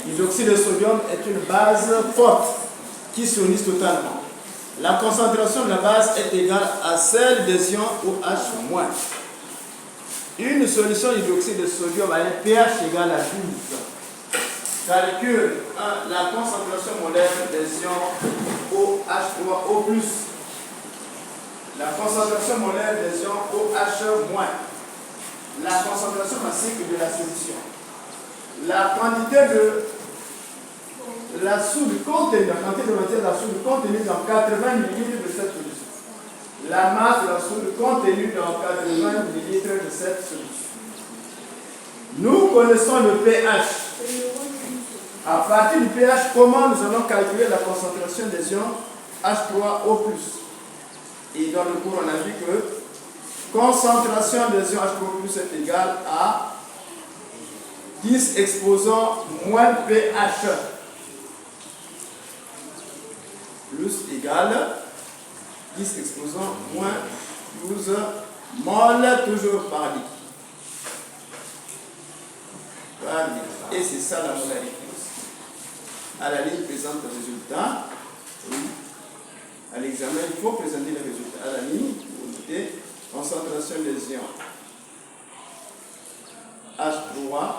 L'hydroxyde de sodium est une base forte qui s'ionise totalement. La concentration de la base est égale à celle des ions OH-. Une solution d'hydroxyde de sodium a un pH égal à 12. Calcule la concentration molaire des ions OH3O+. La concentration molaire des ions OH-. La concentration massique de la solution. La quantité de la soude contenue, la quantité de matière de la soude contenue dans 80 ml de cette solution. La masse de la soude contenue dans 80 ml de cette solution. Nous connaissons le pH. À partir du pH, comment nous allons calculer la concentration des ions H3O+. Et dans le cours, on a vu que concentration des ions H3O+ est égale à 10 exposants moins pH plus égale 10 exposants moins 12 mol toujours par litre. Et c'est ça la molarité aussi. À la ligne présente le résultat. À l'examen, il faut présenter le résultat. À la ligne, vous notez concentration des ions H3O+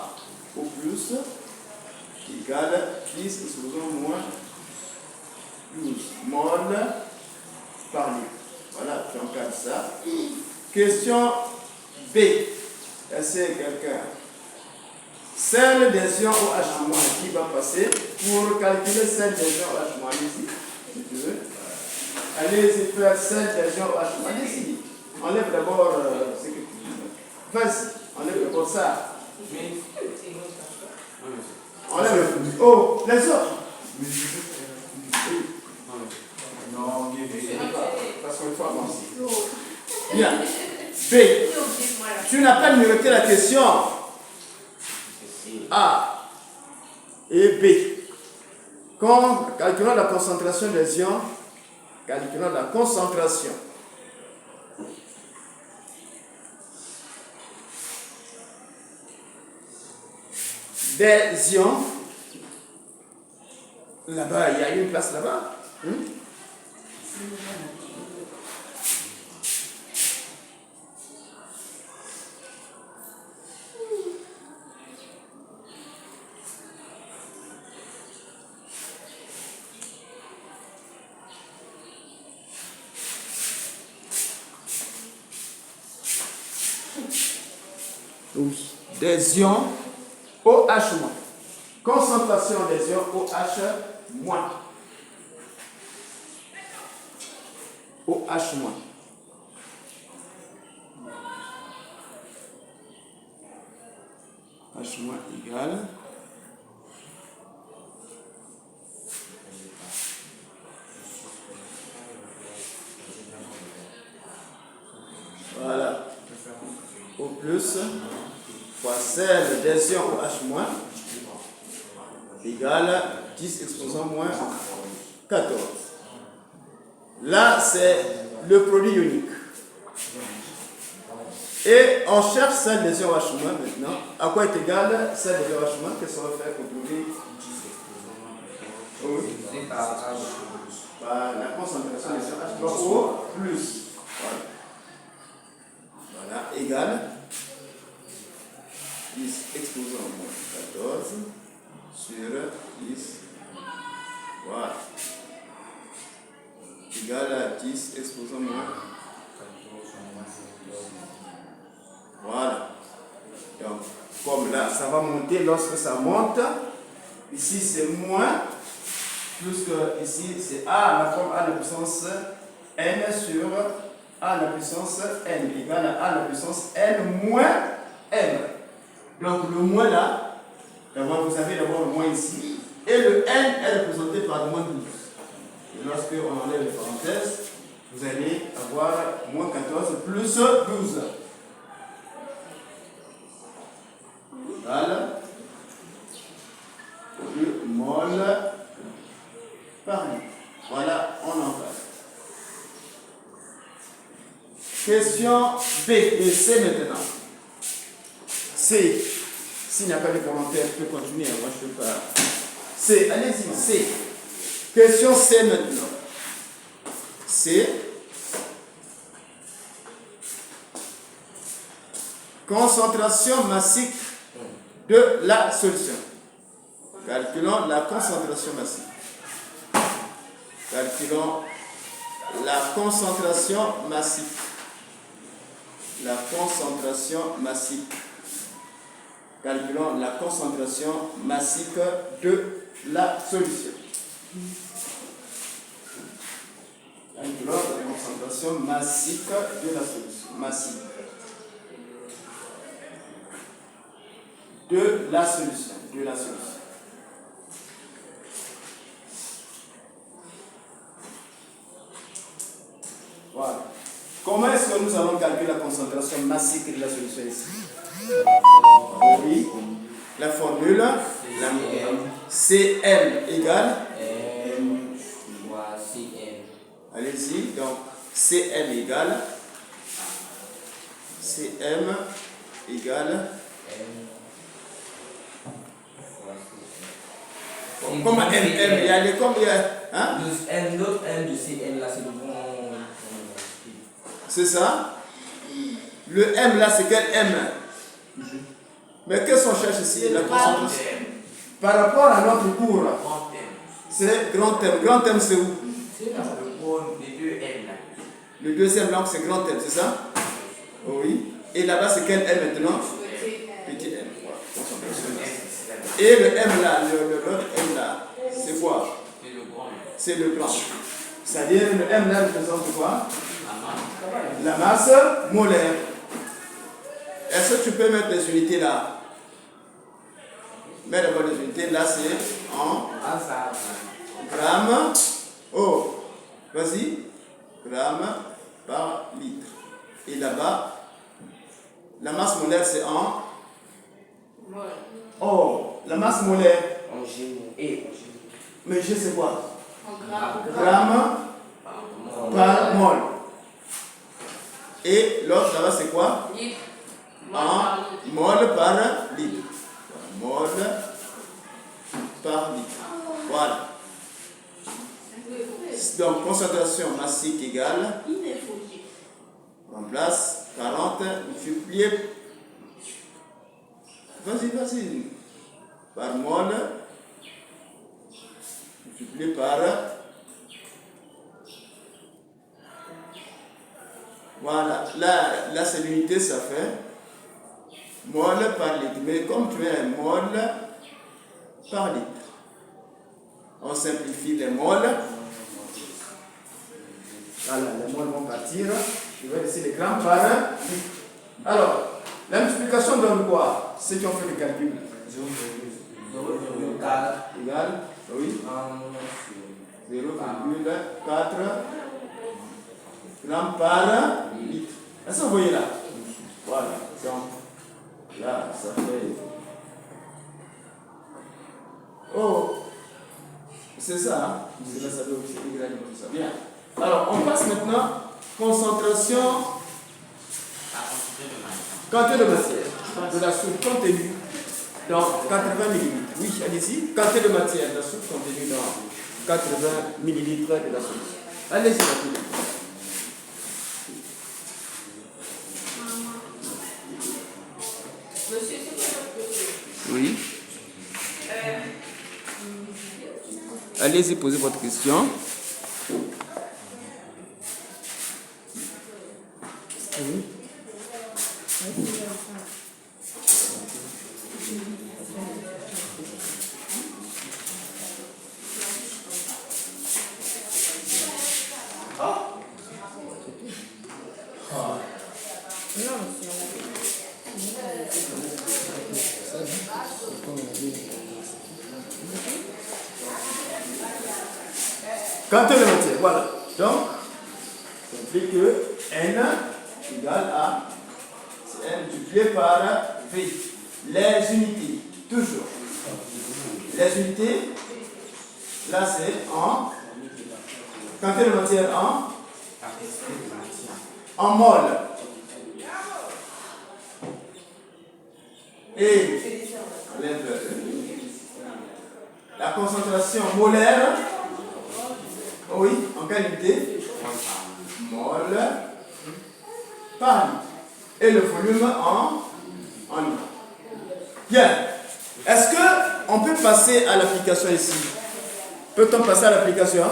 égale 10 exposants moins 12 mol par litre. Voilà, tu encadres ça. Question B. Est-ce quelqu'un? Celle des ions OH- qui va passer pour calculer celle des ions OH-. Allez-y, si tu veux. Allez-y faire celle des ions OH-. Allez-y. Enlève d'abord ce que tu veux. Vas-y, enlève d'abord ça. Enlève. Oh, les autres. Non, parce qu'il faut avancer. Bien. B. Tu n'as pas numéroté la question. A et B. Calculons la concentration des ions. Calculons la concentration des ions. Là-bas, il y a une place là-bas. Oui, des ions OH-. Concentration des ions OH-. OH-. H- égale voilà. O plus fois celle des ions OH- égale 10 exposants moins 14. Là, c'est le produit ionique. Et on cherche celle des ions OH- maintenant. À quoi est égale celle des ions OH? Qu'est-ce qu'on va faire pour trouver la concentration des ions H3O+. Voilà, égale 10 exposants moins 14 sur 10. Voilà. Égale à 10 exposants moins 14. Voilà. Donc, comme là, ça va monter lorsque ça monte. Ici, c'est moins. Plus que ici, c'est A à la forme A à la puissance N sur A à la puissance N égale à A à la puissance N moins M. Donc, le moins là, d'abord, vous avez d'abord le moins ici. Et le N est représenté par le moins 12. Et lorsque on enlève les parenthèses, vous allez avoir moins 14 plus 12. Voilà. Le mol par litre. Voilà, on en parle. Question B et C maintenant. C. S'il n'y a pas de commentaire, je peux continuer. Moi, je ne peux pas. C. Allez-y, C. Question C maintenant. C. Concentration massique de la solution. Calculons la concentration massique. Calculons la concentration massique. La concentration massique. Calculons la concentration massique de la solution. Calculons la concentration massique de la solution. Massique. De la solution. De la solution. Voilà. Comment est-ce que nous allons calculer la concentration massique de la solution ici? Oui. La formule Cm égale M fois Cm. Allez-y. Donc Cm égale comment M, il y a les combien? Hein? L'autre M de Cm là, c'est le bon. C'est ça? Le M là, c'est quel M? Mais qu'est-ce qu'on cherche ici? La concentration. Par rapport à notre cours, c'est grand M. Grand M, c'est où? C'est là, le bon, les deux M là. Le deuxième langue, c'est grand M, c'est ça? Oui. Et là-bas, c'est quel M maintenant? Petit M. Et le M là, l'autre M là, c'est quoi? C'est le grand. C'est-à-dire, le M là représente quoi? La masse molaire. Est-ce que tu peux mettre les unités là? Mets d'abord les unités. Là, c'est en grammes. Oh, vas-y. Grammes par litre. Et là-bas, la masse molaire, c'est en. Oh, la masse molaire. En G et Mais G, c'est quoi? En Grammes par mol. Et l'autre là-bas, c'est quoi? En mol par litre. Mol par litre. Voilà. Donc, concentration massique égale. Remplace 40 multiplié. Vas-y. Par mol. Multiplié par. Voilà, là c'est l'unité, ça fait mol par litre. Mais comme tu as un mol par litre, on simplifie les mols. Voilà, les mols vont partir. Je vais laisser les grammes par litre. Alors, la multiplication donne quoi? Ceux qui ont fait le calcul. 0,4 égale, oui, 0,4 grammes par litre. Est-ce que vous voyez là? Voilà. Donc, là, ça fait. Oh, c'est ça, hein? C'est là, ça doit aussi ça. Bien. Alors, on passe maintenant. Concentration. Quantité de matière. De la soupe contenue dans 80 ml. Oui, allez-y. Quantité de matière de la soupe contenue dans 80 ml de la soupe. Allez-y, rapidement. Monsieur, c'est quoi votre question? Oui. Allez-y, posez votre question. Oui. Quantité de matière, voilà. Donc, ça implique que N égale à N multiplié par V. Les unités, toujours. Les unités, là c'est en quantité de matière en mol. Et la concentration molaire, oui, en qualité, mol par litre. Et le volume en litre. Bien. Est-ce qu'on peut passer à l'application ici? Peut-on passer à l'application?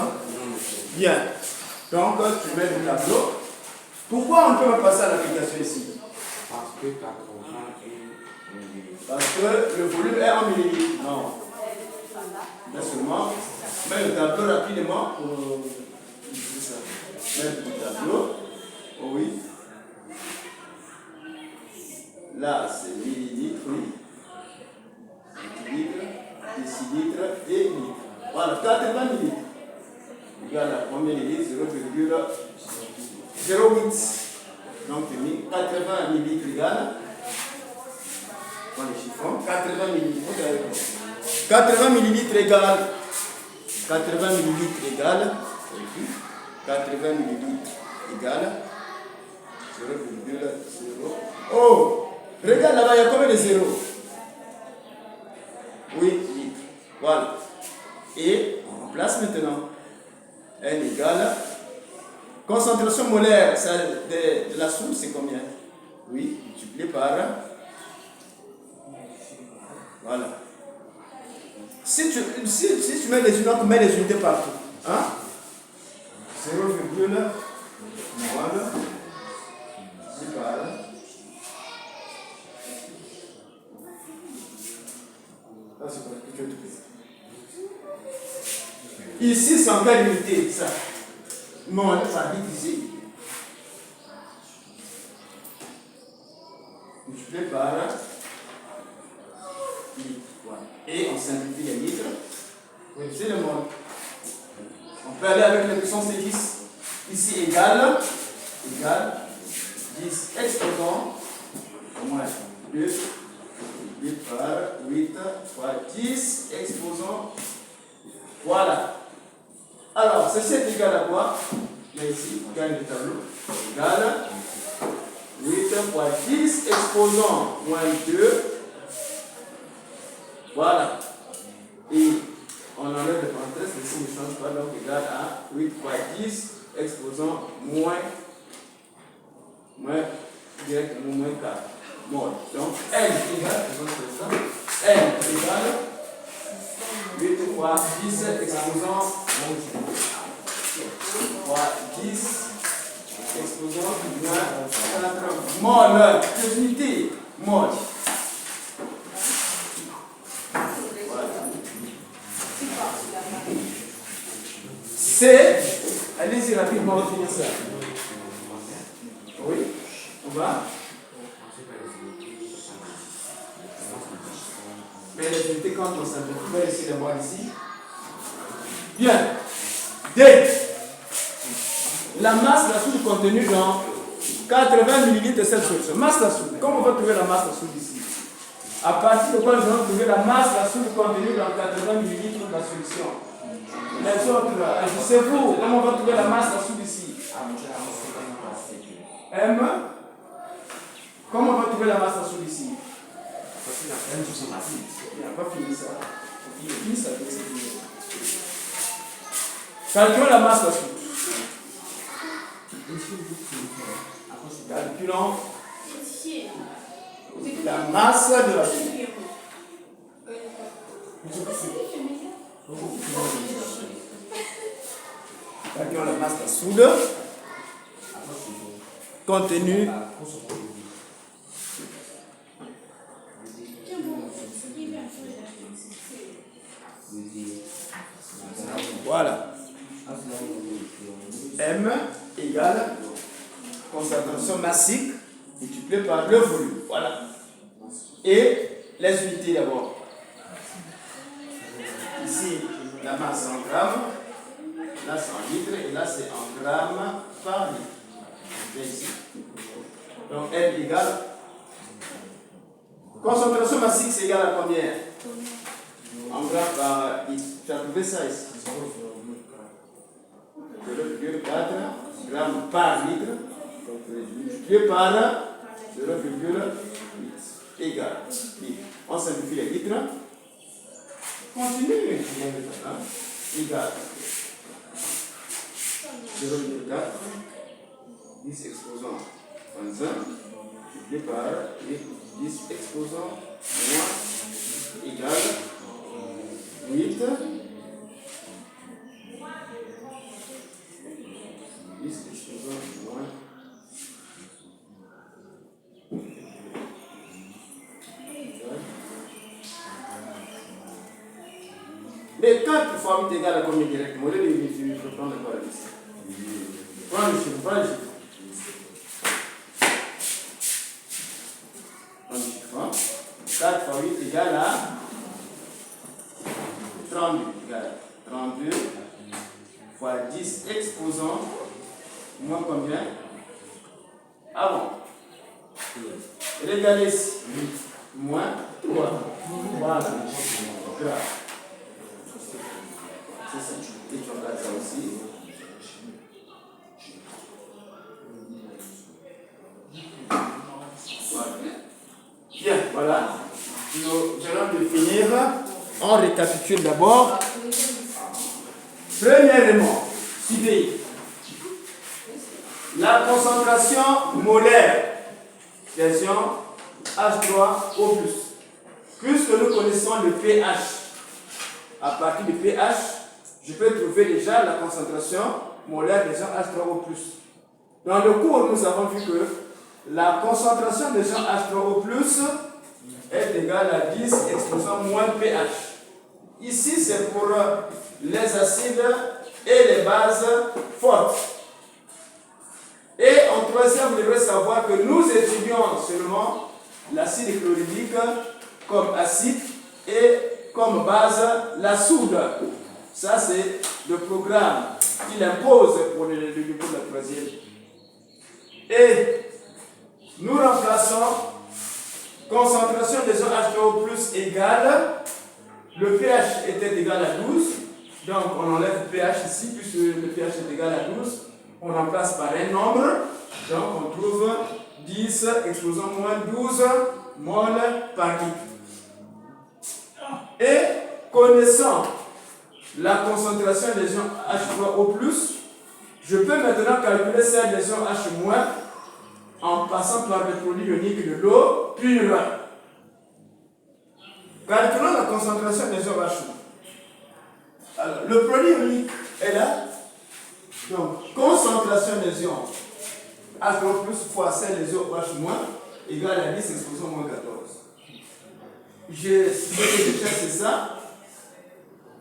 Bien. Donc, tu mets le tableau. Pourquoi on peut passer à l'application ici? Parce que 80 est Parce que le volume est en millilitres. Non. Mais seulement, mets le tableau rapidement pour ça. Mets le tableau. Oh oui. Là, c'est millilitres, oui. Litres, décilitres et litres. Voilà, 80 millilitres. Regarde la première millilitre, 0,08. Donc, tu mets 80 millilitres égale. Dans les chiffons, 80 millilitres égale. 80 millilitres égale. 80 millilitres égale. 80 millilitres égale. 0,0. Oh! Regarde là-bas, il y a combien de zéros? Oui, litres. Voilà. Et on remplace maintenant. N égale. Concentration molaire de la soude, c'est combien? Oui, multiplié par. Voilà. Si tu mets les unités, tu mets les unités partout. Hein? 0,1. Voilà. C'est par. Ici, c'est en quelle unité, ça? Non, ça dit ici. Multiplié par litre. Voilà. Et on simplifie les litres. Oui, c'est le mol. On peut aller avec la puissance de 10. Ici, égale 10 exposant moins 2. 8 par 8 fois 10 exposant. Voilà. Alors, ceci est égal à quoi? Mais ici, on gagne le tableau. Égal 8 fois 10 exposant moins 2. Voilà. Et on enlève le parenthèse, le signe ne change pas, donc égal à 8 fois 10 exposant moins directement moins 4. Bon, donc N égale, N égale 8 fois 10 exposant fois 10 exposant moins 4 mol. Quelle unité? Mol. C'est. Allez-y rapidement, on va finir ça. Oui, on va. Mais les unités, quand on simplifie, on va essayer d'avoir ici. Bien. D. La masse de la soude contenue dans 80 ml de cette solution. Masse de la soude. Comment on va trouver la masse de la soude ici? À partir de quoi nous allons trouver la masse de la soude contenue dans 80 ml de la solution? Les autres, agissez-vous. Comment on va trouver la masse de la soude ici? M. Comment on va trouver la masse de la soude ici? Il n'a pas fini ça. Il finit ça. Calculons la masse de la soude. Calculons la masse de la soude. Calculons la masse de la soude contenue. Voilà. M égale concentration massique multipliée par le volume. Voilà. Et les unités d'abord. Ici, la masse en grammes. Là, c'est en litres. Et là, c'est en grammes par litre. Et ici. Donc, M égale. Concentration massique, c'est égal à combien? En grammes par litre. Tu as trouvé ça ici? 0,4 grammes par litre. Donc, multiplié par 0,8. égale. On simplifie les litres. Continue. Égale. 0,4. 10 exposant moins 1. Multiplié par 10 exposant moins égale 8. 10 exposant moins. Les 4 fois 8 égale à combien directement? Au lieu de multiplier, il faut prendre quoi la liste? Prends le chiffre, prends le chiffre. Prends le chiffre. 4 fois 8 égale à 32. Égale à 32 fois 10 exposant moins combien? Ah bon? Régalé ici. Moins 3. Voilà. Grave. C'est ça. Et tu regardes ça aussi. Voilà. Bien, voilà. Nous allons de finir. On récapitule d'abord. Premièrement, suivez. La concentration molaire des ions H3O+. Puisque nous connaissons le pH, à partir du pH, je peux trouver déjà la concentration molaire des ions H3O+. Dans le cours, nous avons vu que la concentration des ions H3O+, est égale à 10 exposant moins pH. Ici, c'est pour les acides et les bases fortes. Et en troisième, vous devrez savoir que nous étudions seulement l'acide chlorhydrique comme acide et comme base la soude. Ça, c'est le programme qu'il impose pour le niveau de la troisième. Et nous remplaçons concentration des ions H2O+ égale, le pH était égal à 12, donc on enlève le pH ici, puisque le pH est égal à 12, on remplace par un nombre, donc on trouve 10 exposant moins 12 mol par litre. Et connaissant la concentration des ions H3O+, je peux maintenant calculer celle des ions H- en passant par le produit ionique de l'eau pure. Calculons la concentration des ions H-. Alors, le produit ionique est là. Donc, concentration des ions H2O+ fois celle des ions H- égale à 10 exposant moins 14. Ce que je cherche, c'est ça.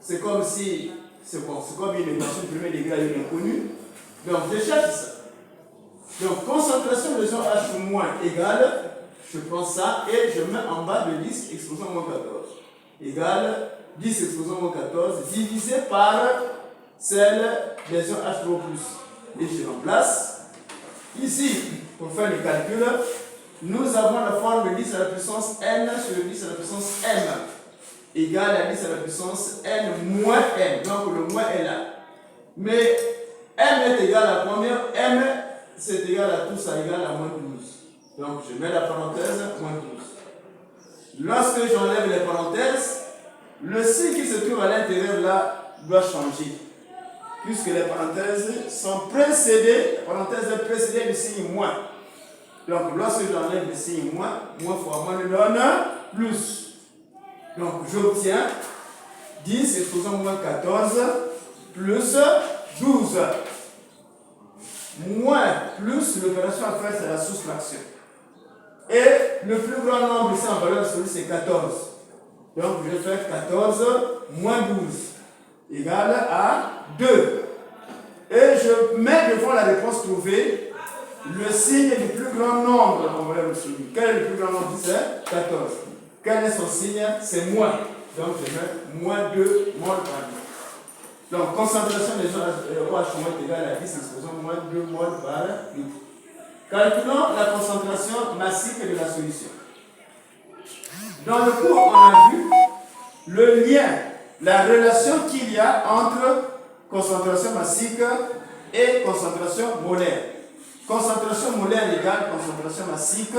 C'est comme si, c'est bon, c'est comme une équation de premier degré à une inconnue. Donc, je cherche ça. Donc, concentration de ions H- égale, je prends ça et je mets en bas de 10 exposant moins 14. Égale 10 exposant moins 14 divisé par celle des ions H2O+. Et je remplace. Ici, pour faire le calcul, nous avons la forme de 10 à la puissance n sur 10 à la puissance m égale à 10 à la puissance n moins m. Donc, le moins est là. Mais m est égal à combien? M c'est égal à tout ça, égal à moins 12. Donc, je mets la parenthèse, moins 12. Lorsque j'enlève les parenthèses, le signe qui se trouve à l'intérieur là doit changer. Puisque les parenthèses sont précédées, la parenthèse est précédée du signe moins. Donc, lorsque j'enlève le signe moins, moins fois moins me donne plus. Donc, j'obtiens 10 exposant moins 14 plus 12. Moins plus, l'opération à faire, c'est la soustraction. Et le plus grand nombre ici en valeur absolue, c'est 14. Donc, je vais faire 14 moins 12 égale à 2. Et je mets devant la réponse trouvée le signe du plus grand nombre en valeur absolue. Quel est le plus grand nombre? C'est 14. Quel est son signe? C'est moins. Donc, je mets moins 2 mol par litre. Donc, concentration des ions OH- égale à 10 exposant moins 2 mol par litre. Calculons la concentration massique de la solution. Dans le cours, on a vu le lien, la relation qu'il y a entre concentration massique et concentration molaire. Concentration molaire égale concentration massique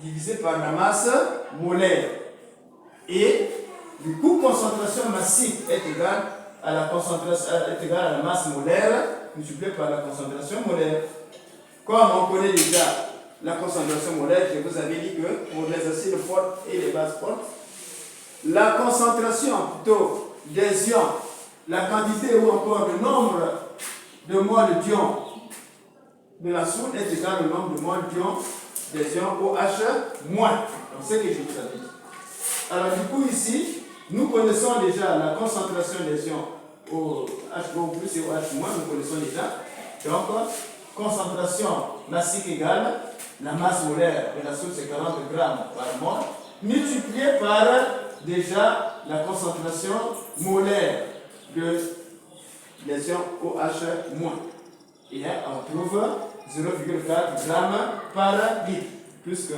divisé par la masse molaire. Et du coup, concentration massique est égale à la masse molaire multipliée par la concentration molaire. Comme on connaît déjà la concentration molaire, je vous avais dit que pour les acides forts et les bases fortes, la concentration plutôt des ions, la quantité ou encore le nombre de moles d'ions de la soude est égal au nombre de moles d'ions des ions OH-. Donc c'est ce que je vous avais dit. Alors du coup ici, nous connaissons déjà la concentration des ions au H2O+ et au H-, nous connaissons déjà. Donc, concentration massique égale la masse molaire de la soude, c'est 40 grammes par mol, multiplié par déjà la concentration molaire de les ions OH-. Et on trouve 0,4 grammes par litre, puisque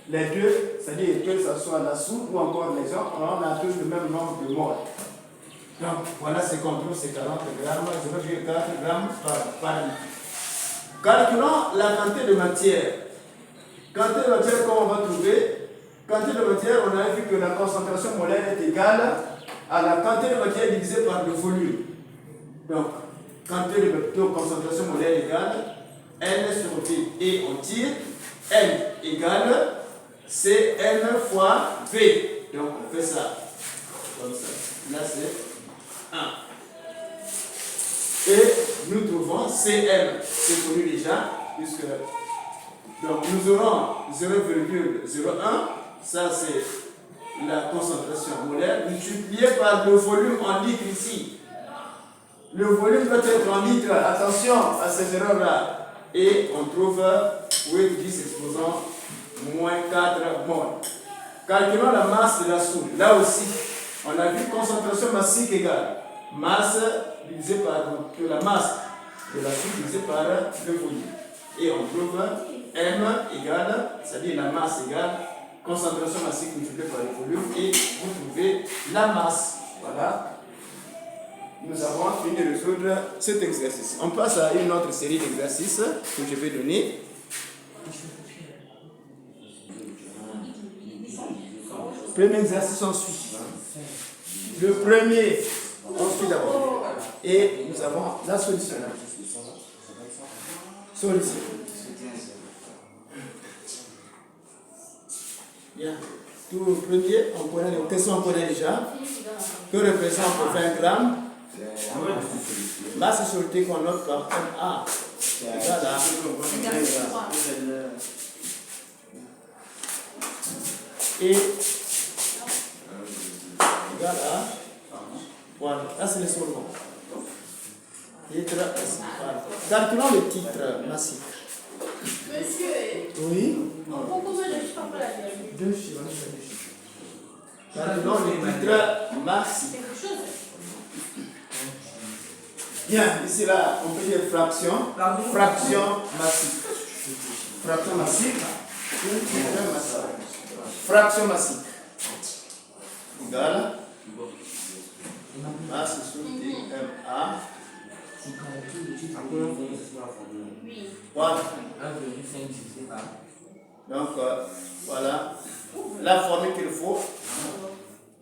les deux, c'est-à-dire que ce soit la soude ou encore les ions, on a tous le même nombre de moles. Donc voilà ce qu'on trouve, c'est 40 grammes, 0,4 grammes par litre. Calculons la quantité de matière. Quantité de matière, comme on va trouver, quantité de matière, on a vu que la concentration molaire est égale à la quantité de matière divisée par le volume. Donc, quantité de concentration molaire égale N sur V. Et on tire N égale Cn fois V. Donc, on fait ça. Comme ça. Là, c'est 1. Et nous trouvons Cm, c'est connu déjà, puisque donc nous aurons 0,01, ça c'est la concentration molaire, multiplié par le volume en litres ici. Le volume peut être en litres, attention à ces erreurs-là. Et on trouve 8, 10 exposants, moins 4 moles. Calculons la masse de la soude. Là aussi, on a vu concentration massique égale masse divisé par la masse de la soude divisé par le volume. Et on trouve M égale, c'est-à-dire la masse égale concentration massique multipliée par le volume, et vous trouvez la masse. Voilà. Nous avons fini de résoudre cet exercice. On passe à une autre série d'exercices que je vais donner. Premier exercice ensuite. Le premier, on suit d'abord. Et nous avons la solution. Solution. Bien. Tout premier, on connaît les questions, on connaît déjà. Que représente 20 grammes? Masse soluté qu'on note par MA. Voilà. Et égal à. Voilà, là c'est le solvant. Titre massif. Calculons le titre massif. Monsieur, Oui. on prend combien de chiffres après la vérité? 2 chiffres. Calculons le titre massif. Quelque chose. Bien, ici là, on peut dire fraction. Fraction massive. Fraction massive. Fraction massive. Égale masse sur DMA. Voilà. Donc, voilà. La formule qu'il faut.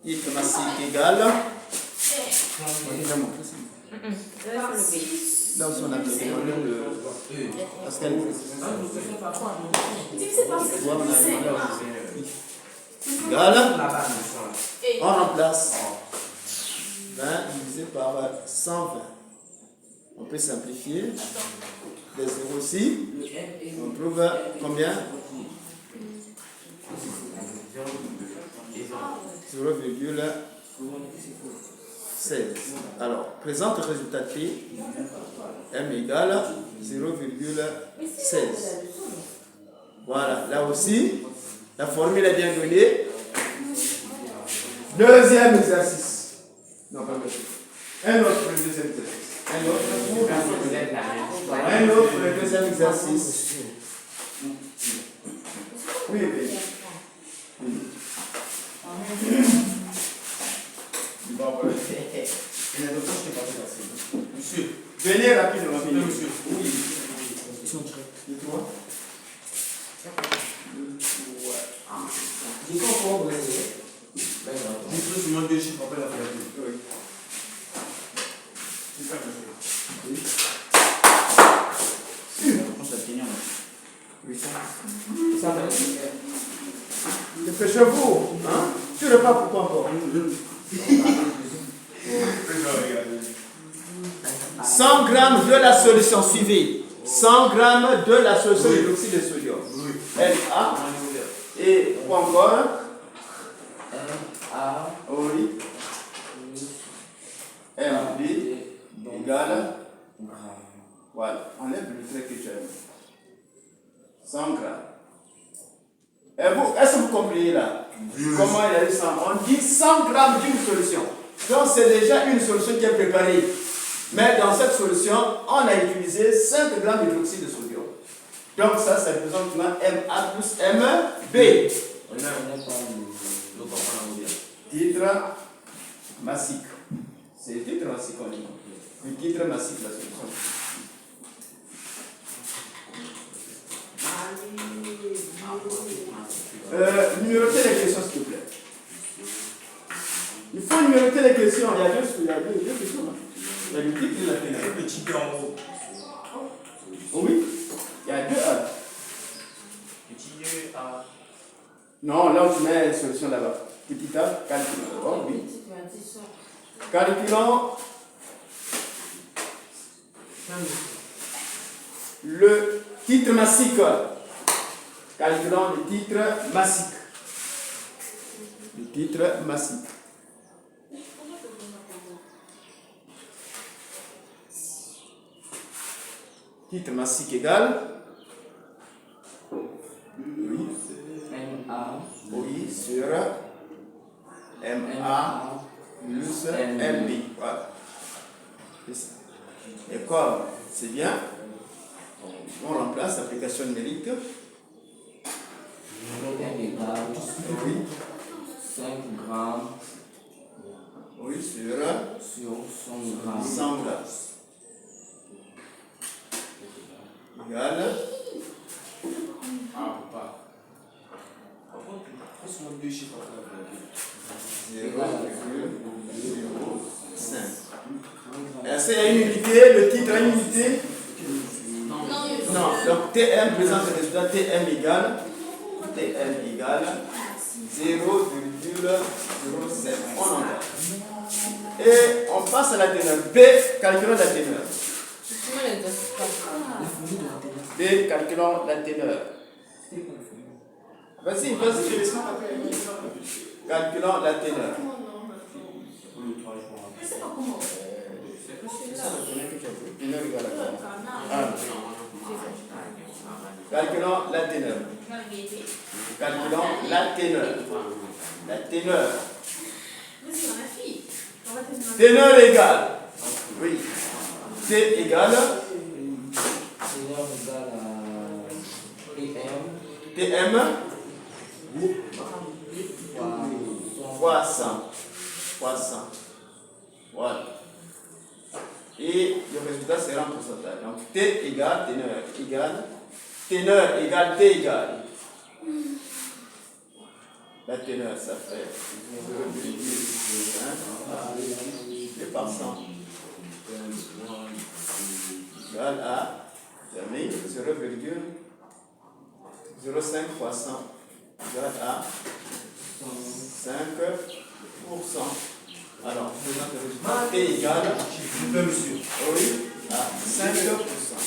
Titre massique égale. Là aussi on a besoin de Pascal. Égale. On remplace 20 divisé par 120. On peut simplifier. Les zéros ici. On trouve combien? 0,16. Alors, présente le résultat T. M égale 0,16. Voilà, là aussi, la formule est bien donnée. Deuxième exercice. Non, pas deuxième. Un autre pour le deuxième exercice. Un autre pour le deuxième exercice. Oui, oui. Monsieur, venez rapidement. Monsieur, oui. Dites-moi. Dépêchez-vous. Hein? Tu repars pourquoi encore? 100 grammes de la solution suivie. 100 grammes de la solution d'hydroxyde de sodium. Na. Et quoi encore? Na. Oui. Mb égale. Voilà. Enlève le trait que tu as mis. 100 grammes. Est-ce que vous comprenez là? Comment il a eu 100? On dit 100 grammes d'une solution. Donc c'est déjà une solution qui est préparée. Mais dans cette solution, on a utilisé 5 grammes d'hydroxyde de sodium. Donc ça représente maintenant Ma plus Mb. Titre massique. C'est le titre massique qu'on dit. Le titre massique de la solution. Numéroter les questions s'il te plaît. Il faut numéroter les questions. Il y a deux questions. Il y a le titre et la fenêtre. Le titre en haut. Oui. Il y a deux A. Petit A. Non, là où tu mets la solution là-bas. Petit A, calculons d'abord. Oui. Calculons le titre massique. Calculons le titre massique. Le titre massique. Titre massique égal. Oui. Ma. Oui, sur Ma plus Mb. Voilà. C'est ça. Et comme c'est bien, on remplace l'application numérique. Égal. Oui. 5 grammes Oui, sur 100 grammes. 100 grammes. Égal. Ah, pas. Par contre, il faut deux chiffres à 0,05. Est-ce qu'il y a une unité? Le titre a une unité? Non. Donc Tm présente le résultat Tm égale 0,07. On entend. Et on passe à la teneur. B, calculons la teneur. B, calculons la teneur. Vas-y. Calculons la teneur. Teneur égale à quoi? Calculons la teneur. Calculons la teneur. La teneur. Teneur égale. Oui. T égale. Tm. Fois 100. Voilà. Et le résultat sera en pourcentage. Donc T égale teneur égale T égale. La teneur, ça fait 0,1 par 100 égale à 0,05 fois 100 égale à 5%. Alors, je présente le résultat T égale, oui, à 5%.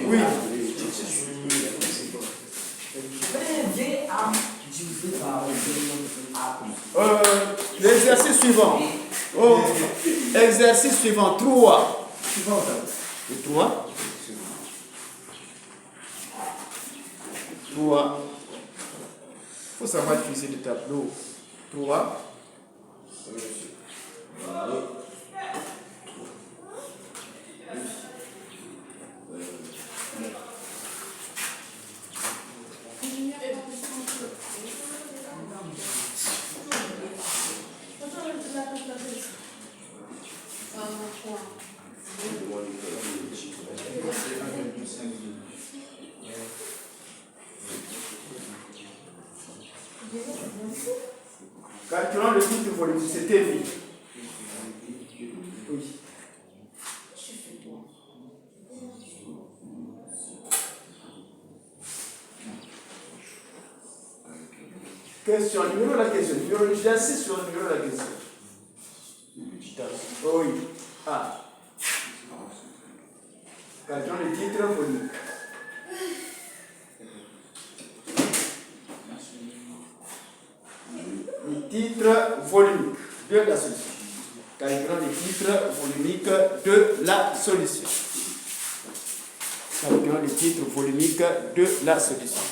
Oui. L'exercice suivant. Exercice suivant. 3. Et 3. 3. Il faut savoir utiliser le tableau. 3. Calculons le titre volumique, c'est TV. Oui. Question, numéro de la question. J'insiste sur le numéro de la question. Oh oui. Ah. Calculons le titre volumique. Le titre volumique de la solution. Calculons le titre volumique de la solution. Calculons le titre volumique de la solution.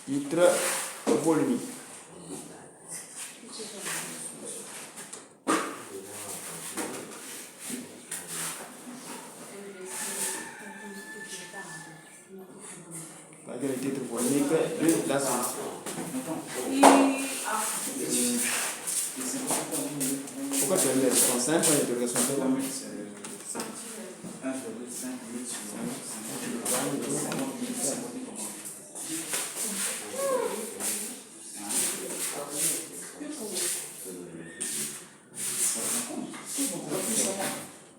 Titre volumique. Le titre volumique de la solution. Pourquoi tu as mis la réponse 5 pour l'interrogation?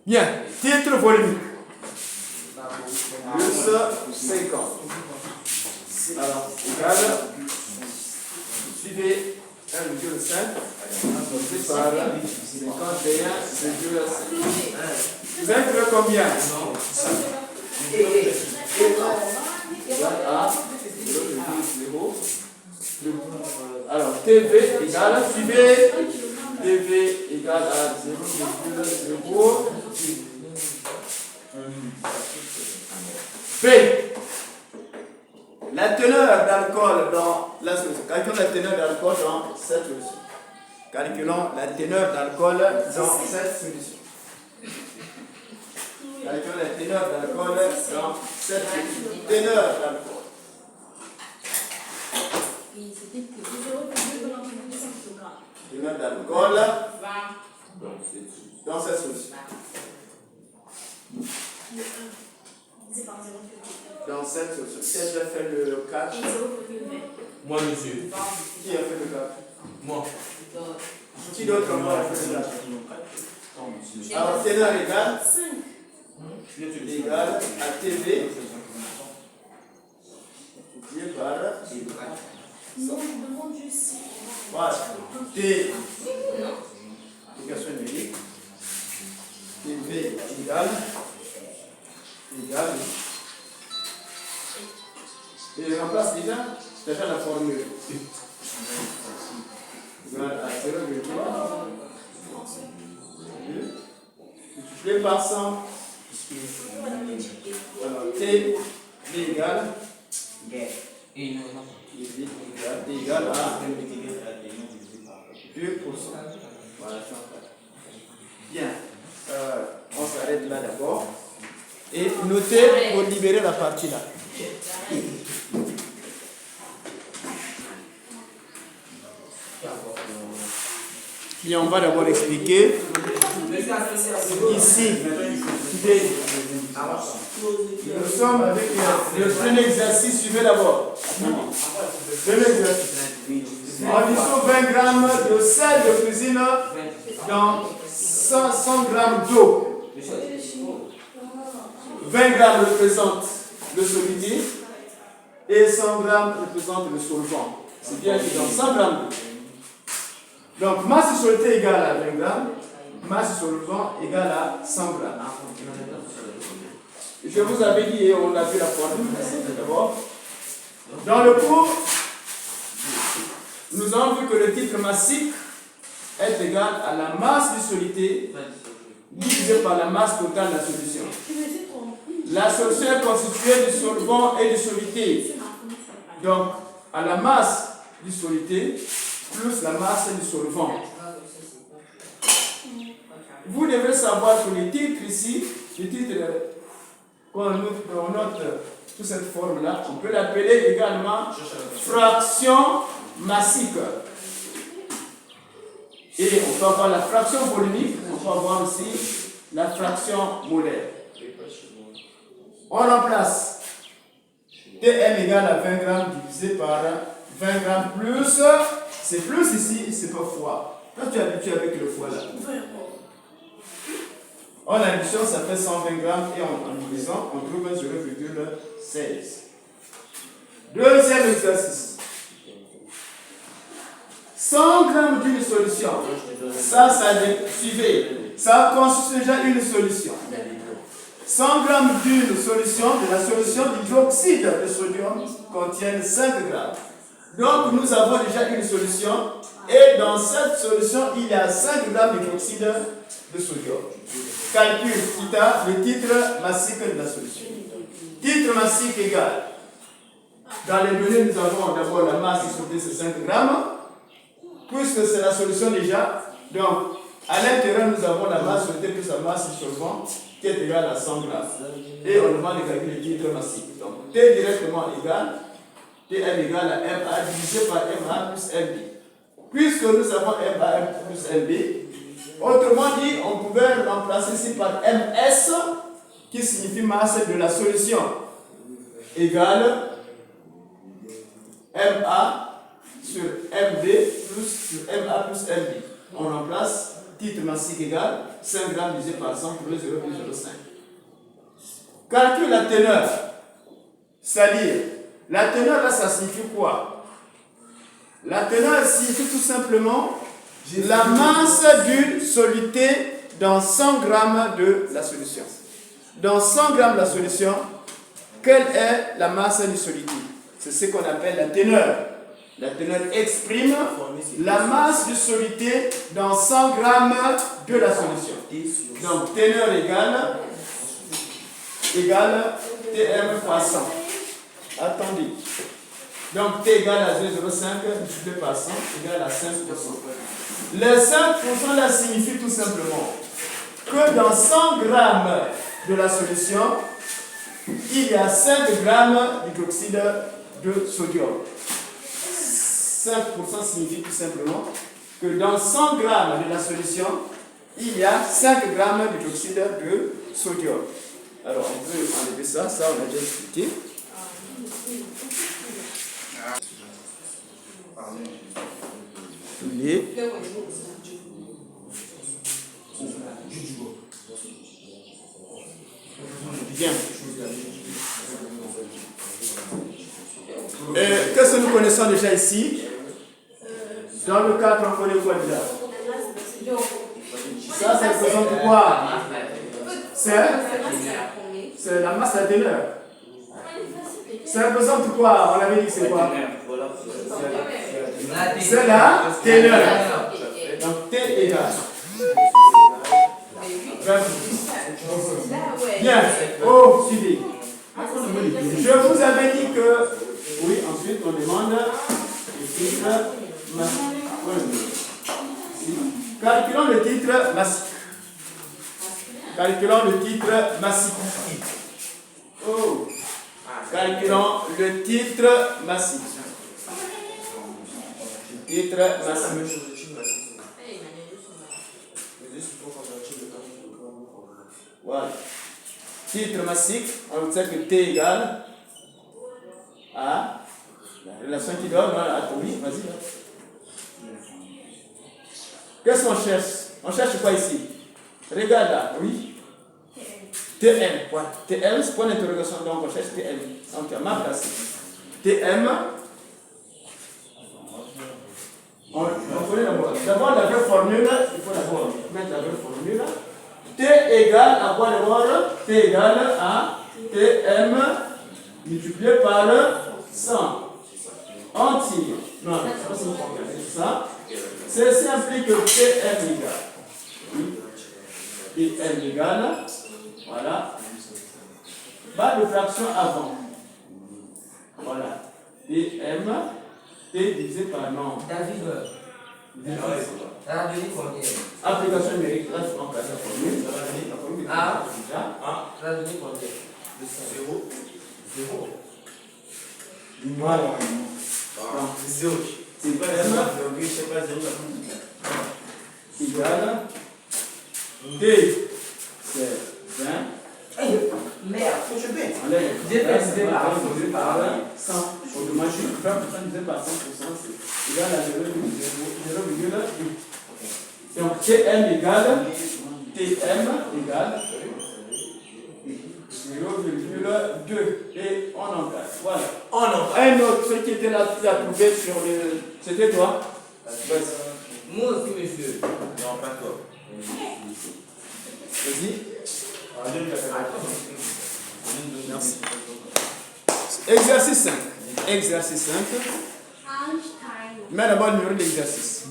Bien, titre volumique. Plus 50. Alors, égal, suivez 1,5 multiplié par 51,5. Vous avez trouvé combien? Alors, TV égale, suivez, TV égale à 0,0. B. La teneur d'alcool dans la solution. Calculons la teneur d'alcool dans cette solution. Calculons la teneur d'alcool dans cette solution. Calculons la teneur d'alcool dans cette solution. Teneur d'alcool. Teneur d'alcool dans cette solution. Dans cette solution. Qui a fait le 4? Moi, monsieur. Qui a fait le 4? Moi. Qui d'autre a fait le 4? Alors, teneur égale à TV multiplié par voilà. T équation numérique TV égale et remplace déjà la formule égale à 0,3 multiplié par 100. Alors T égale à 2%. Voilà, bien. On s'arrête là d'abord. Et notez pour libérer la partie là. Bien, on va d'abord expliquer. Ici, nous sommes avec le premier exercice. Suivez d'abord. Premier exercice. On dissout 20 grammes de sel de cuisine dans 100 grammes d'eau. 20 grammes représentent le solide et 100 grammes représentent le solvant. C'est bien que dans 100 grammes d'eau. Donc, masse de solidité égale à 20 grammes, masse de solvant égale à 100 grammes. Je vous avais dit, et on a vu la formule d'abord. Dans le cours, nous avons vu que le titre massique est égal à la masse de solidité divisé par la masse totale de la solution. La solution est constituée du solvant et du solidité. Donc, à la masse du solidité plus la masse du solvant. Vous devez savoir que le titre ici, le titre qu'on note sous cette forme-là, on peut l'appeler également fraction massique. Et on peut avoir la fraction volumique, on peut avoir aussi la fraction molaire. On remplace Tm égale à 20 grammes divisé par 20 grammes plus, c'est plus ici, c'est pas fois. Toi tu es habitué avec le fois là. En addition, ça fait 120 grammes et en divisant, on trouve 0,16. Deuxième exercice. 100 grammes d'une solution. Ça suivez. Ça constitue déjà une solution. 100 grammes d'une solution, de la solution d'hydroxyde de sodium contiennent 5 grammes. Donc nous avons déjà une solution et dans cette solution il y a 5 grammes d'hydroxyde de sodium. Calcul θ, le titre massique de la solution. Titre massique égal. Dans les données nous avons d'abord la masse de ces 5 grammes. Puisque c'est la solution déjà, donc à l'intérieur nous avons la masse solide plus la masse du solvant qui est égale à 100 grammes. Et on demande de calculer le titre massique. Donc T directement égal, Tm égale à Ma divisé par Ma plus Mb. Puisque nous avons Ma plus Mb, autrement dit, on pouvait remplacer ici par Ms qui signifie masse de la solution égale Ma sur Mb plus sur Ma plus Mb. On remplace titre massique égal 5 grammes divisé par 100 pour le 0,05. Calcule la teneur. C'est-à-dire, la teneur là, ça signifie quoi? La teneur signifie tout simplement la masse d'une soluté dans 100 grammes de la solution. Dans 100 grammes de la solution, quelle est la masse du solide? C'est ce qu'on appelle la teneur. La teneur exprime la masse de soluté dans 100 grammes de la solution. Donc, teneur égale Tm fois 100. Attendez. Donc, T égale à 0,05 multiplié par 100 égale à 5%. Les 5% là signifie tout simplement que dans 100 grammes de la solution, il y a 5 grammes d'hydroxyde de sodium. 5% signifie tout simplement que dans 100 grammes de la solution, il y a 5 grammes d'hydroxyde de sodium. Alors, on peut enlever ça, on a déjà expliqué. Bien. Qu'est-ce que nous connaissons déjà ici? Dans le cadre, on connaît quoi déjà? Ça représente quoi? C'est la masse, la teneur. Ça représente quoi? On avait dit que c'est quoi? C'est la teneur. Donc T égale. Bien. Oh, suivez. Je vous avais dit que, oui, ensuite on demande le titre massique. Calculons le titre massique. Calculons le titre massique. Oh. Calculons le titre massique. Titre massique. Voilà. Titre massique, on sait que T égale à la relation qui donne à oui, vas-y. Qu'est-ce qu'on cherche? On cherche quoi ici? Regarde là, oui. Tm, voilà. Tm, c'est point d'interrogation, donc on cherche Tm. Donc à ma place. Tm, on connaît d'abord. D'abord la vraie formule, il faut d'abord mettre la vraie formule. T égale à quoi d'abord? T égale à Tm multiplié par 100. On tire. Non, c'est ça. Ceci implique que Tm égale. Tm égale. Voilà. Barre de fraction avant. Voilà. Tm. T divisé par nombre. David. Application numérique, là, je prends la formule. Ah. Ça donne combien? 0. Voilà. C'est 0. C'est pas 0. C'est pas 0. Égale. T, c'est 20. Merde, faut que je bête. Divisé par 100 par 100%, c'est égal à 0,2. Donc Tm égale 0,2 et on engage. Voilà. Un autre, ce qui était là, tu as trouvé sur le. C'était toi? Moi aussi, monsieur. Non, pas toi. Vas-y. Merci. Exercice 5. Exercice 5. Mets d'abord le numéro d'exercice.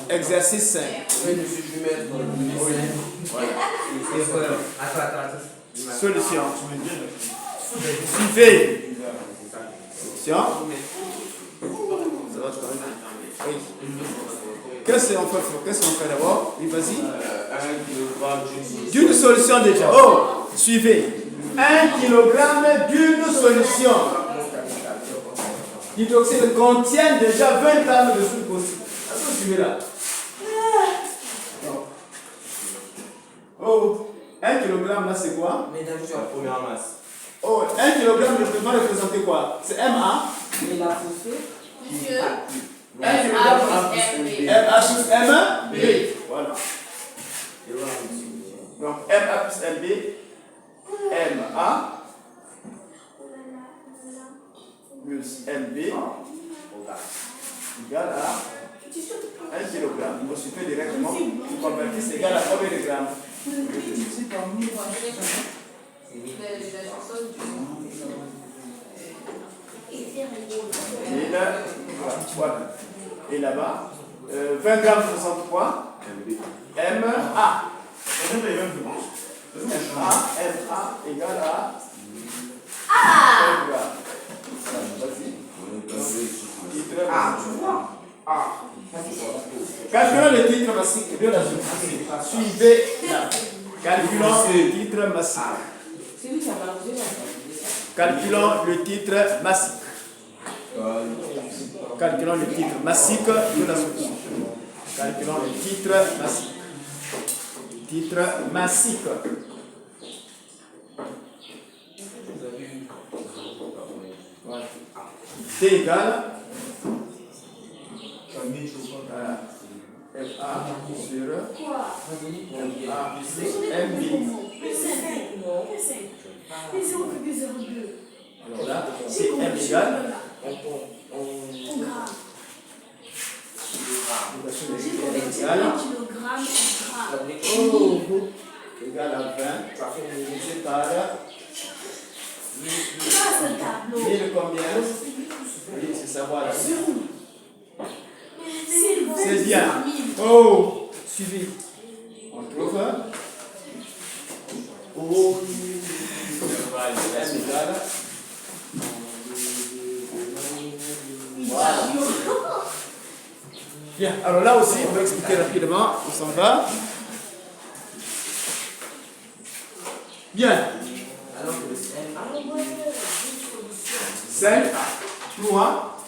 Exercice 5. Oui, monsieur, je vais mettre le numéro 5. Voilà. Attends. Solution. Suivez. Solution. Oui. Qu'est-ce qu'on fait d'abord? Oui, vas-y. 1 kg D'une solution déjà. Oh, suivez. 1 kg d'une solution. L'hydroxyde contient déjà 20 g de sucre aussi. Est-ce que vous suivez là? Oh, 1 kg là c'est quoi? la première masse. Oh, 1 kg va représenter quoi? C'est MA. Mais la phosphate, Monsieur. 1 kg MA plus MB. Voilà. Donc MA plus MB. MA plus MB égale à 1 kg. Vous suivez directement. Vous convertissez, c'est égal à combien de grammes? Voilà. Et là-bas, 20 grammes représente quoi? MA. MA égale à 20 grammes. Vas-y. Calculons le titre massique de la solution. Suivez là. Calculons le titre massique. Calculons le titre massique. Calculons le titre massique de la solution. Calculons le titre massique. Titre massique. Voilà. T égale FA sur MA plus MB. Alors là, c'est M égale. Égale à 20. Divisé par 1000 combien? Oui, c'est savoir. C'est bien. Oh, suivi. On trouve. Oh, M égale. Voilà. Bien, alors là aussi, on va expliquer rapidement. On s'en va. Bien. 5, 3.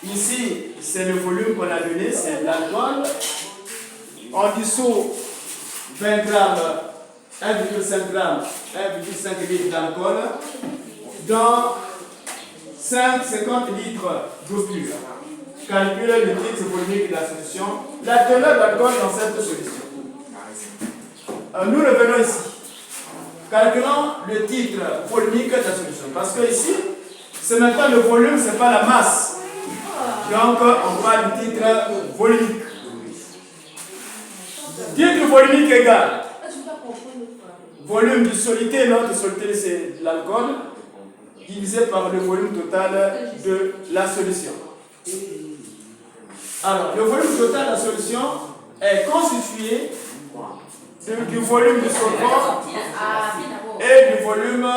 Ici, c'est le volume qu'on a donné, c'est l'alcool. On dissout 20 grammes, 1,5 grammes, 1,5 litres d'alcool dans 50 litres d'eau pure. Calculez le titre volumique de la solution, la teneur d'alcool dans cette solution. Nous revenons ici. Calculons le titre volumique de la solution. Parce que ici, c'est maintenant le volume, ce n'est pas la masse. Donc, on parle du titre volumique. Titre volumique égal volume du solité, notre solité c'est l'alcool, divisé par le volume total de la solution. Alors, le volume total de la solution est constitué du volume du solvant et du volume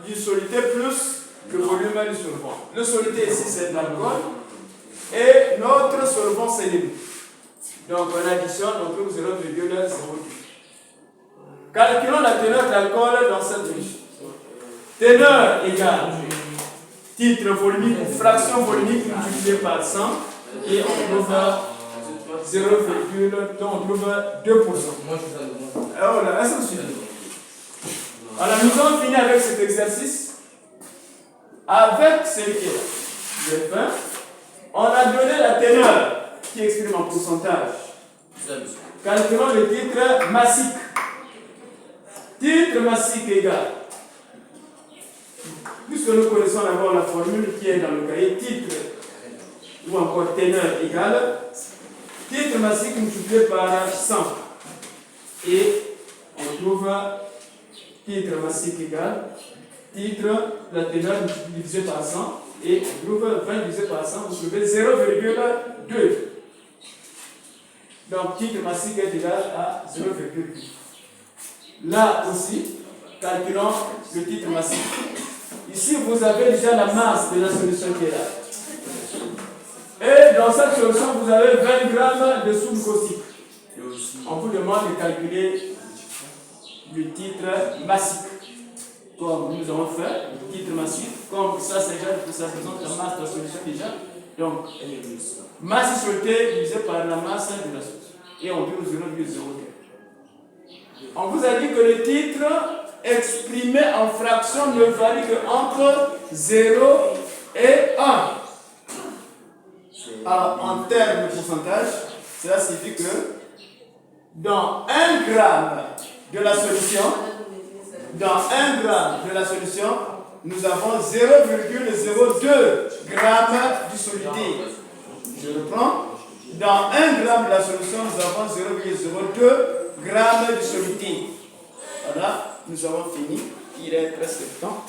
du solité plus le volume du solvant. Le solité ici c'est l'alcool et notre solvant c'est l'eau. Donc on additionne, on trouve 0,08. Calculons la teneur d'alcool dans cette solution. Teneur égale titre volumique ou fraction volumique multiplié par 100 et on trouve 2%. Alors là, ainsi de suite. Alors nous avons fini avec cet exercice. Avec ce qui est là, j'ai fait, on a donné la teneur qui exprime en pourcentage. Calculons le titre massique. Titre massique égal. Puisque nous connaissons d'abord la formule qui est dans le cahier, titre ou encore teneur égale titre massique multiplié par 100. Et on trouve titre massique égale titre, la teneur divisé par 100. Et on trouve 20 divisé par 100, vous trouvez 0,2. Donc titre massique est égal à 0,2. Là aussi, calculons le titre massique. Ici, vous avez déjà la masse de la solution qui est là. Et dans cette solution, vous avez 20 grammes de soude caustique. On vous demande de calculer le titre massique. Comme nous avons fait, le titre massique. Comme ça, ça représente la masse de la solution déjà. Donc, masse solutée divisée par la masse de la solution. Et on trouve 0,02. On vous a dit que le titre exprimé en fraction ne varie qu'entre 0 et 1. Alors, en termes de pourcentage, cela signifie que dans 1 gramme de la solution, nous avons 0,02 grammes du solide. Je reprends. Dans 1 gramme de la solution, nous avons 0,02 grammes de solide. Voilà, nous avons fini. Il est presque temps.